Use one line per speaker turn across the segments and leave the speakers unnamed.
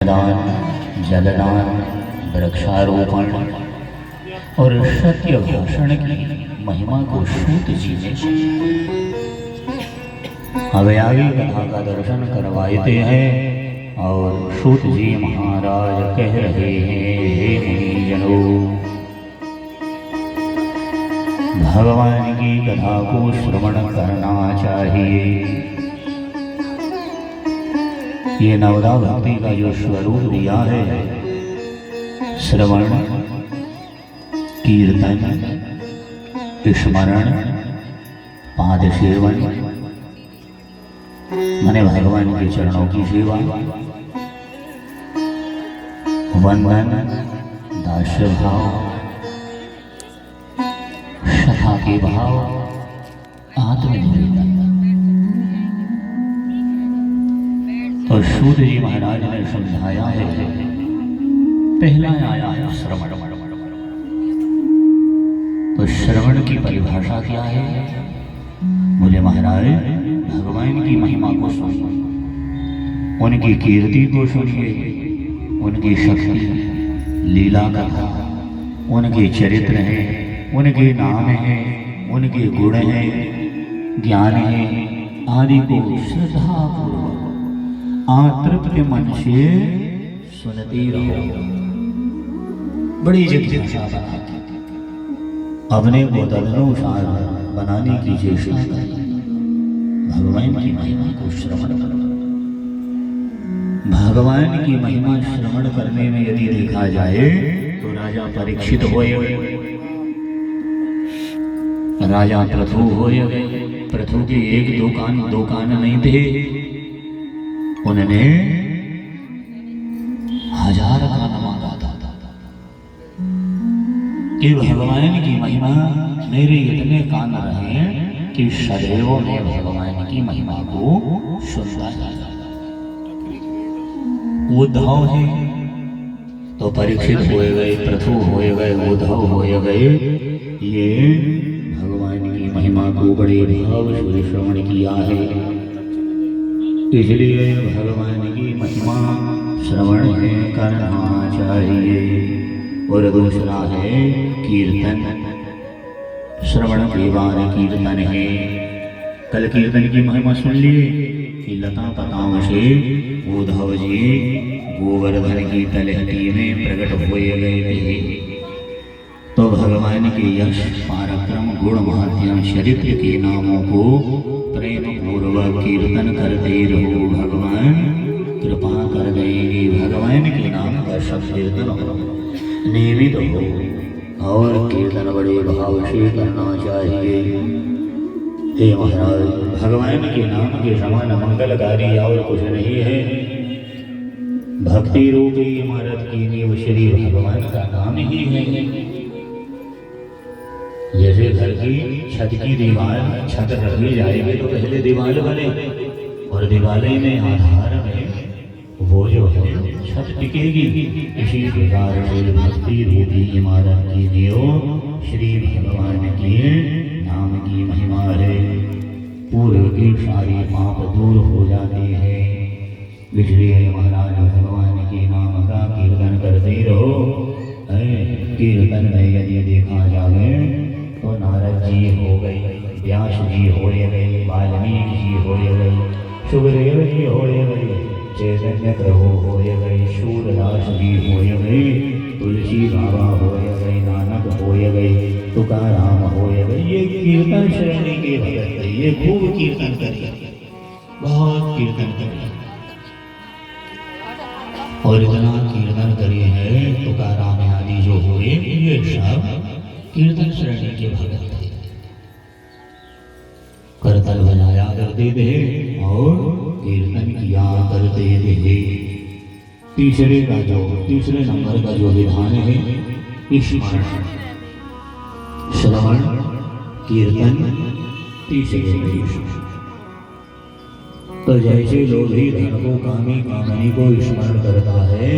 दान, जलदान, वृक्षारोपण और सत्य भाषण की महिमा को सूत जी ने हवे आगे कथा का दर्शन करवाते हैं और सूत जी महाराज कह रहे हैं, हे मुनिजनों, भगवान की कथा को श्रवण करना चाहिए। ये नवदा भक्ति का जो स्वरूप दिया है, श्रवण, कीर्तन, स्मरण, पाद सेवन, माने भगवान के चरणों की सेवा, वंदन, दास्य भाव, सखा के भाव, आत्मनिवेदन। और सूत जी महाराज ने समझाया है, पहला आया है श्रवण। तो श्रवण की परिभाषा क्या है? बोले महाराज, भगवान की महिमा को सुनिए, उनकी कीर्ति को सुनिए, उनकी शक्ति, लीला कथा, उनके चरित्र हैं, उनके नाम हैं, उनके गुण हैं, ज्ञान है आदि को श्रद्धापूर्वक आतृप्त मन से सुनते रहो। बड़ी जिज्ञासा बनाते, अपने को तदनुसार बनाने की चेष्टा करें। भगवान की महिमा को श्रवण करो। भगवान की महिमा श्रवण करने में यदि देखा जाए तो राजा परीक्षित होए, राजा प्रथु होए। प्रथु के एक दो कान नहीं थे, उन्होंने 1000 कान मांगा था कि भगवान की महिमा मेरे इतने कान रहे हैं कि सदैव मैं भगवान की महिमा को सुनता जाता। उद्धव है तो परीक्षित होए गए, प्रथु होए गए, उद्धव होए गए। ये भगवान की महिमा को बड़े भाव से श्रवण किया है, इसलिए भगवान की महिमा श्रवण में करना चाहिए। और दूसरा है कीर्तन। श्रवण के बाद कीर्तन है। कल कीर्तन की महिमा सुन लिए कि लता पताओं से उद्धव जी गोवर्धन की तलहटी में प्रकट हुए गए थे। तो भगवान के यश, पराक्रम, गुण, माध्यम, चरित्र के नामों को प्रेम पूर्वक कीर्तन करते रहो। भगवान कृपा कर देंगे। भगवान के नाम का संकीर्तन हो, नियमित हो और कीर्तन बड़े भाव से करना चाहिए। हे महाराज, भगवान के नाम के समान मंगलकारी और कुछ नहीं है। भक्ति रूपी इमारत की नींव श्री भगवान का नाम ही है। जैसे घर की छत की दीवार, छत रखी जाएगी तो पहले दीवार बने और दीवार में आधार में वो जो है छत टिकेगी। इसी प्रकार से भक्ति रूपी इमारत की नींव श्री भगवान के नाम की महिमा है। पूर्व के सारे पाप दूर हो जाते हैं। इसलिए महाराज भगवान के नाम का कीर्तन करते रहो। कीर्तन में यदि देखा जाए तो नारद जी हो गए, व्यास जी होए गए, वाल्मीकि जी होए गए, सुखदेव जी होए गए, चैतन्य प्रभु होए गए, सूरदास जी होए गए, तुलसी बाबा होए गए, नानक होए गए, तुकाराम होए गए। ये कीर्तन श्रेणी के भगत है। ये खूब कीर्तन करिए, बहुत कीर्तन करिए। और इतना कीर्तन करिए है तुकाराम आदि जो हुए, ये सब कीर्तन श्रेणी के भगत थे। करतल बनाया करते थे और कीर्तन किया करते थे। तीसरे नंबर का जो विधान है, स्मरण, श्रवण, कीर्तन, तीसरे। तो जैसे लोभी धन को, कामी कामनी को स्मरण करता है,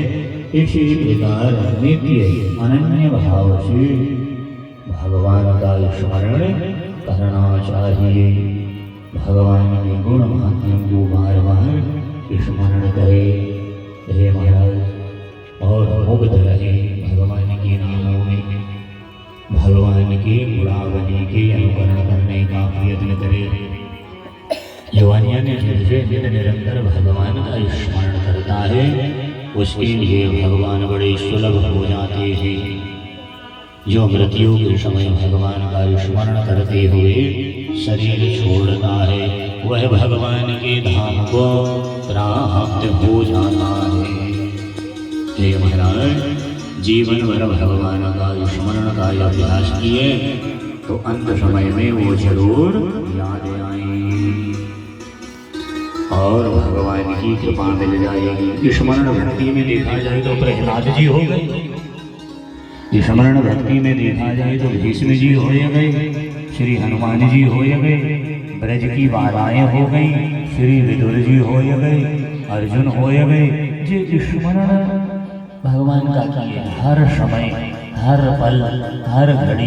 इसी प्रकार नित्य अनन्य भाव से भगवान का स्मरण करना चाहिए। भगवान के गुण माध्यम को बार बार स्मरण करे। हे महाराज, और मुग्ध रहे भगवान के नामों में, भगवान के गुणावली के अनुकरण करने का प्रयत्न करे। जो अन्य जैसे निरंतर भगवान का स्मरण करता है, उसके लिए भगवान बड़े सुलभ हो जाते हैं। जो मृत्यु के समय भगवान का स्मरण करते हुए शरीर छोड़ता है, वह भगवान के धाम को प्राप्त हो जाता है। हे महाराज, जीवन भर भगवान का स्मरण का अभ्यास किए तो अंत समय में वो जरूर याद आएंगे और भगवान की कृपा मिल जाएगी। स्मरण भक्ति में देखा जाए तो प्रहलाद जी हो गए, स्मरण भक्ति में देखा जाए तो भीष्म जी हो गए, श्री हनुमान जी हो गए, ब्रज की बाधाएं हो गई, श्री विदुर जी हो गए, अर्जुन हो गए। जो स्मरण भगवान का किए, हर समय, हर पल, हर घड़ी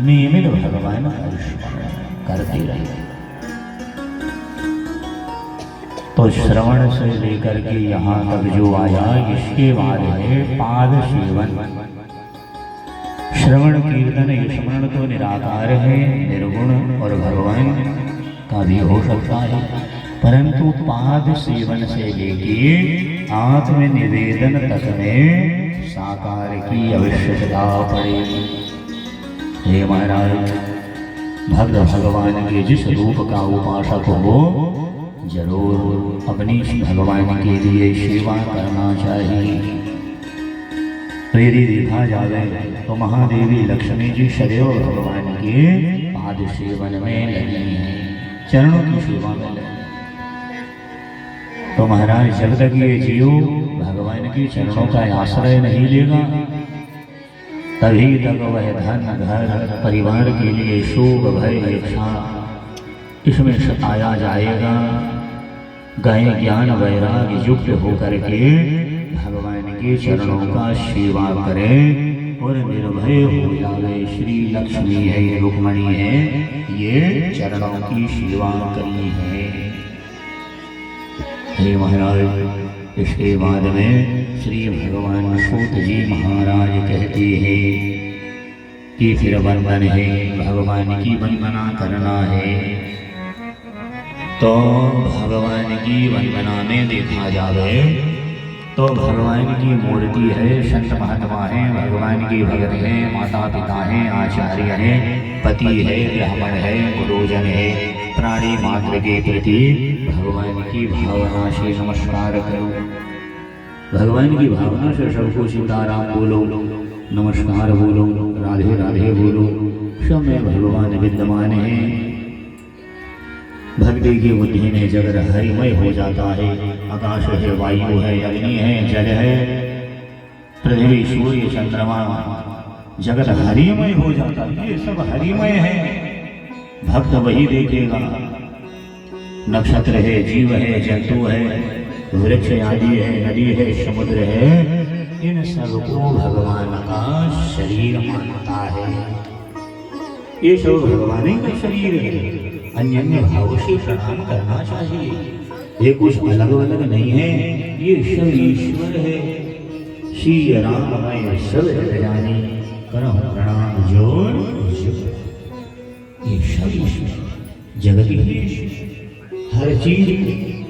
नियमित भगवान का स्मरण करते रहे। तो श्रवण से लेकर के यहाँ तक जो आया, इसके बाद है पाद सेवन। श्रवण कीर्तन स्मरण तो निराकार है, निर्गुण और भगवान का भी हो सकता है, परंतु पाद सेवन से लेके आत्म निवेदन तक में साकार की आवश्यकता पड़ेगी। हे महाराज, भक्त भगवान के जिस रूप का उपासक हो, जरूर अपनी भगवान के लिए सेवा करना चाहिए। तो यदि देखा जाए तो महादेवी लक्ष्मी जी सदैव भगवान के पाद सेवन में लगी हैं, चरणों की सेवा में लगी। तो महाराज, जब तक ये जीव भगवान के चरणों का आश्रय नहीं लेगा, तभी तक वह धन, घर, परिवार के लिए शोक, भय, इच्छा इसमें सताया जाएगा। गए ज्ञान वैराग्य युक्त होकर के भगवान के चरणों का सेवा करें और निर्भय हो जाए। श्री लक्ष्मी है, रुक्मणी है, ये चरणों की सेवा करी है। हे महाराज, इसके बाद में श्री भगवान सूत जी महाराज कहते हैं कि फिर वंदन है, भगवान की वंदना करना है। तो भगवान की वंदना में देखा जाए तो भगवान की मूर्ति है, संत महात्मा है, भगवान की भगत है, माता पिता है, आचार्य है, पति है, ब्राह्मण है, गुरुजन है, प्राणी मात्र के प्रति भगवान की भावना से नमस्कार करो। भगवान की भावना से सबको सीताराम बोलो, नमस्कार बोलो, राधे राधे बोलो। सब में भगवान विद्यमान है। भक्ति की बुद्धि में जगत हरिमय हो जाता है। आकाश है, वायु है, अग्नि है, जल है, पृथ्वी, सूर्य, चंद्रमा, जगत हरिमय हो जाता है। ये सब हरिमय है। भक्त वही देखेगा। नक्षत्र है, जीव है, जंतु है, वृक्ष आदि है, नदी है, समुद्र है, इन सबको भगवान का शरीर मानता है। ये सब भगवान का शरीर है। अन्य भाव से प्रणाम करना चाहिए। ये कुछ अलग अलग नहीं है, ये सब ईश्वर है। श्री राममय सब जानी करम प्रणाम जोर। ये सब ईश्वर, जगत ही हर चीज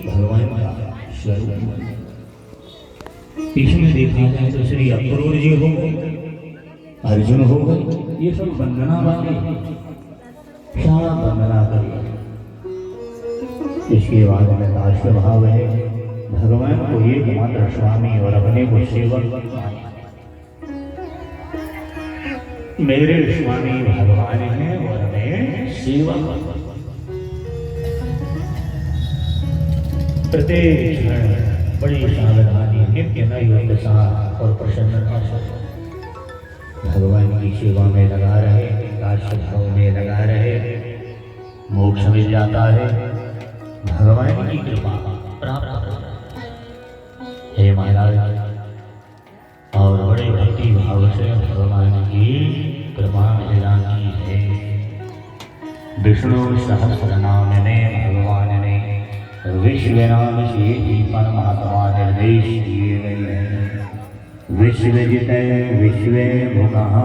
भगवान का स्वरूप। इसमें देखा जाए तो श्री अक्रूर जी हो गए, अर्जुन हो गए, ये सब वंदना वाले वंदना करिए। इसके बाद में दास्य भाव है। भगवान को एकमात्र स्वामी और अपने को सेवक माने। मेरे स्वामी भगवान हैं और मैं सेवक। प्रत्येक क्षण बड़ी सावधानी, नित्य नई उत्साह और प्रसन्नता से भगवान की सेवा में लगा रहे, दास्य भाव में लगा रहे, मोक्ष मिल जाता है। भगवान की कृपा प्राप्त होता है। हे महाराज, और बड़े भक्ति भाव से भगवान की कृपा मिल जाती है। विष्णु सहस्र नाम में भगवान ने विश्वनाम से ही परमात्मा निर्देश दिए गए हैं। विश्वजित विश्व भुगः।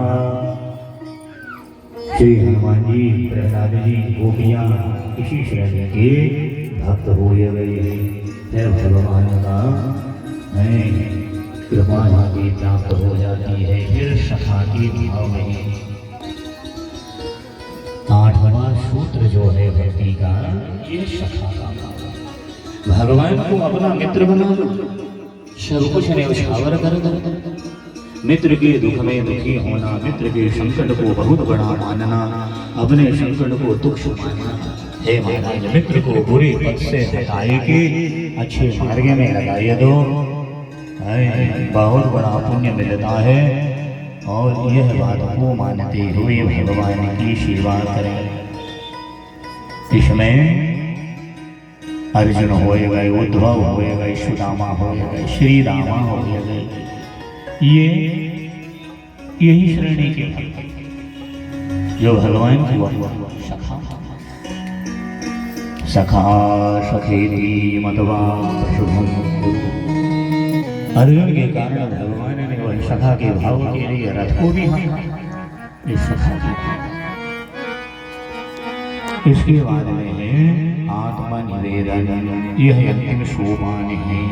श्री हनुमान जी, प्रहलाद जी, गोपियाँ इसी श्रेणी के भक्त हो गए। फिर भगवान का कृपा की प्राप्त हो जाती है। फिर सखा के भाव में 8वां सूत्र जो है भक्ति का, ये सखा का भाव। भगवान को अपना मित्र बना लो, सब कुछ न्यौछावर कर दो। मित्र के दुख में दुखी होना, मित्र के संकट को बहुत बड़ा मानना, अपने संकट को तुच्छ मानना। हे महाराज, मित्र को बुरे पथ से हटाए के अच्छे मार्ग में लगाए दो, बहुत बड़ा पुण्य मिलता है। और यह बात को मानते हुए भगवान की सेवा करें। इसमें अर्जुन हो गए, उद्धव हो गए, सुदामा हो गए, श्री रामा हो गए, यही श्रेणी के भक्त जो भगवान की सखा सखा सखेती मतवा शुभम। अर्जुन के कारण भगवान ने वह सखा के भाव के लिए रथ को भी इस सखा के भाव। इसके बाद में है आत्मनिवेदन। यह अंतिम सोपान है।